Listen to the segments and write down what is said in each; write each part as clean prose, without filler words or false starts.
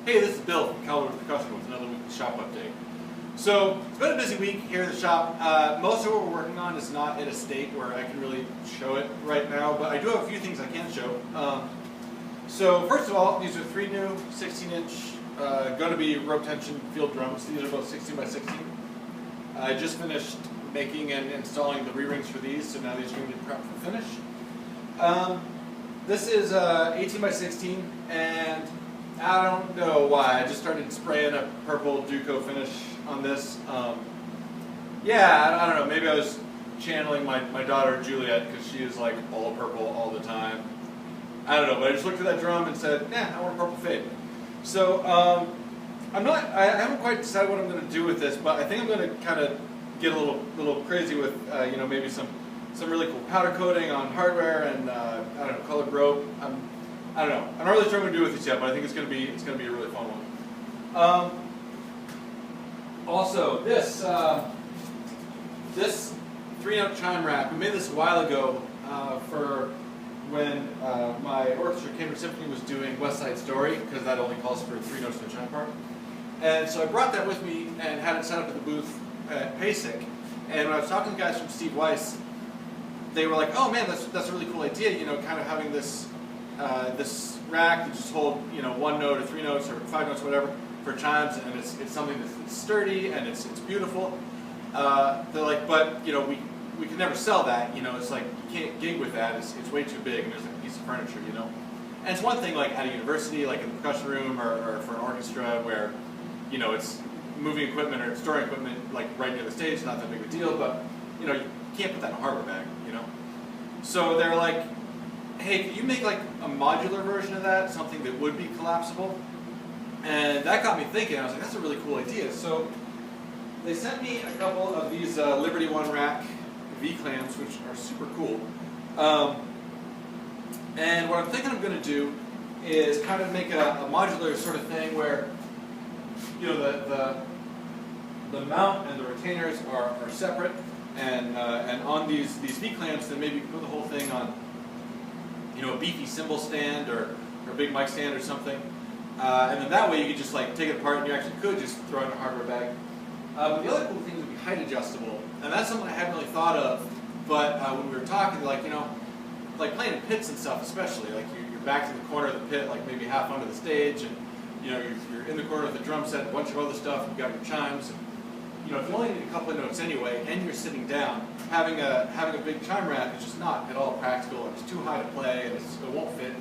Hey, this is Bill from Calderwood Percussion with another weekly shop update. So, it's been a busy week here at the shop. Most of what we're working on is not in a state where I can really show it right now, but I do have a few things I can show. So, first of all, these are 3 new 16-inch, going to be rope tension field drums. These are both 16 by 16. I just finished making and installing the re-rings for these, so now these are going to be prepped for finish. This is 18 by 16, and I don't know why. I just started spraying a purple Duco finish on this. Yeah, I don't know. Maybe I was channeling my daughter Juliet because she is like all purple all the time. I don't know, but I just looked at that drum and said, I want a purple fade. So I haven't quite decided what I'm going to do with this, but I think I'm going to kind of get a little crazy with maybe some really cool powder coating on hardware and I don't know, colored rope. I don't know. I'm not really sure what I'm going to do with this yet, but I think it's going to be a really fun one. Also, this 3-note chime rack. We made this a while ago for when my orchestra Cambridge Symphony was doing West Side Story, because that only calls for 3 notes in the chime part. And so I brought that with me and had it set up at the booth at PASIC. And when I was talking to the guys from Steve Weiss, they were like, "Oh man, that's a really cool idea. You know, kind of having this this rack that just hold 1 note or 3 notes or 5 notes, whatever, for chimes, and it's something that's sturdy and it's beautiful." They're like, "But we can never sell that. It's like you can't gig with that. It's way too big. And there's like a piece of furniture, And it's one thing like at a university, like in the percussion room, or for an orchestra where it's moving equipment or storing equipment like right near the stage, not that big of a deal. But you can't put that in a hardware bag, So they're like, "Hey, could you make like a modular version of that, something that would be collapsible?" And that got me thinking. I was like, that's a really cool idea. So they sent me a couple of these Liberty One Rack V-clamps, which are super cool. And what I'm thinking I'm going to do is kind of make a modular sort of thing where the mount and the retainers are separate, and on these V-clamps, then maybe put the whole thing on a beefy cymbal stand or a big mic stand or something, and then that way you could just like take it apart and you actually could just throw it in a hardware bag. But the other cool thing would be height adjustable, and that's something I hadn't really thought of. But when we were talking, like playing in pits and stuff, especially like you're back to the corner of the pit, like maybe half under the stage, and you're in the corner of the drum set, a bunch of other stuff. You've got your chimes. And, if you only need a couple of notes anyway, and you're sitting down, having a big chime rack is just not at all practical. It's too high to play, and it won't fit.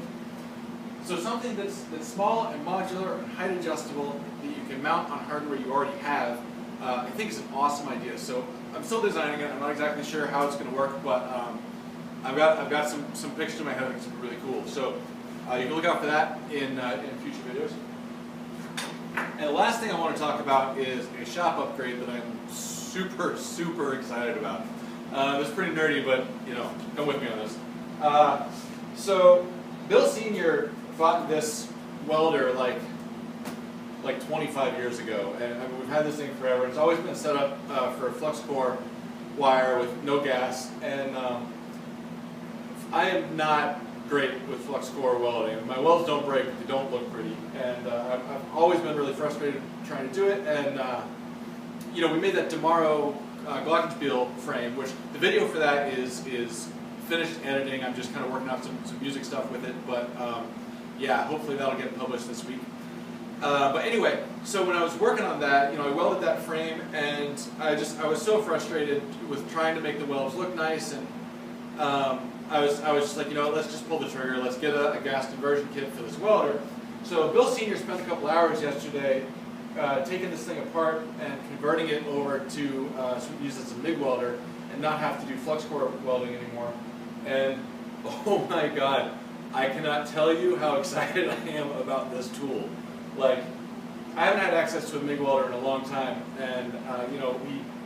So something that's small and modular and height adjustable that you can mount on hardware you already have, I think is an awesome idea. So I'm still designing it. I'm not exactly sure how it's going to work, but I've got some pictures in my head that it's really cool. So you can look out for that in future videos. And the last thing I want to talk about is a shop upgrade that I'm super excited about. It's pretty nerdy, but come with me on this. So Bill Sr. bought this welder like 25 years ago, and I mean, we've had this thing forever. It's always been set up for a flux core wire with no gas, and I am not great with flux core welding. My welds don't break, but they don't look pretty, and I've always been really frustrated trying to do it. And we made that Tomorrow glockenspiel frame, which the video for that is finished editing. I'm just kind of working out some music stuff with it, but yeah, hopefully that'll get published this week. But anyway, so when I was working on that, I welded that frame, and I was so frustrated with trying to make the welds look nice, and I was just like, let's just pull the trigger, let's get a gas conversion kit for this welder. So Bill Sr. spent a couple hours yesterday taking this thing apart and converting it over to use it as a MIG welder and not have to do flux core welding anymore. And oh my God, I cannot tell you how excited I am about this tool. Like, I haven't had access to a MIG welder in a long time, and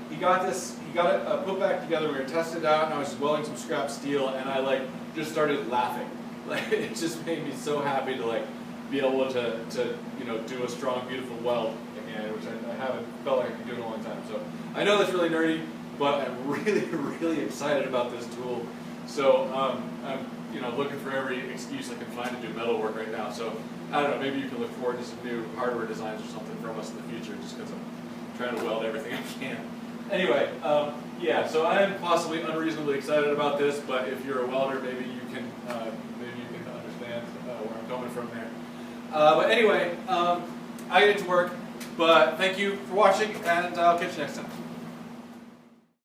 he got it put back together. We were testing it out, and I was just welding some scrap steel, and I just started laughing. Like, it just made me so happy to be able to do a strong, beautiful weld again, which I haven't felt like I could do in a long time. So I know that's really nerdy, but I'm really excited about this tool. So I'm looking for every excuse I can find to do metal work right now. So I don't know, maybe you can look forward to some new hardware designs or something from us in the future, just because I'm trying to weld everything I can. Anyway, yeah, so I am possibly unreasonably excited about this, but if you're a welder, maybe you can understand where I'm coming from there. But anyway, I get to work, but thank you for watching, and I'll catch you next time.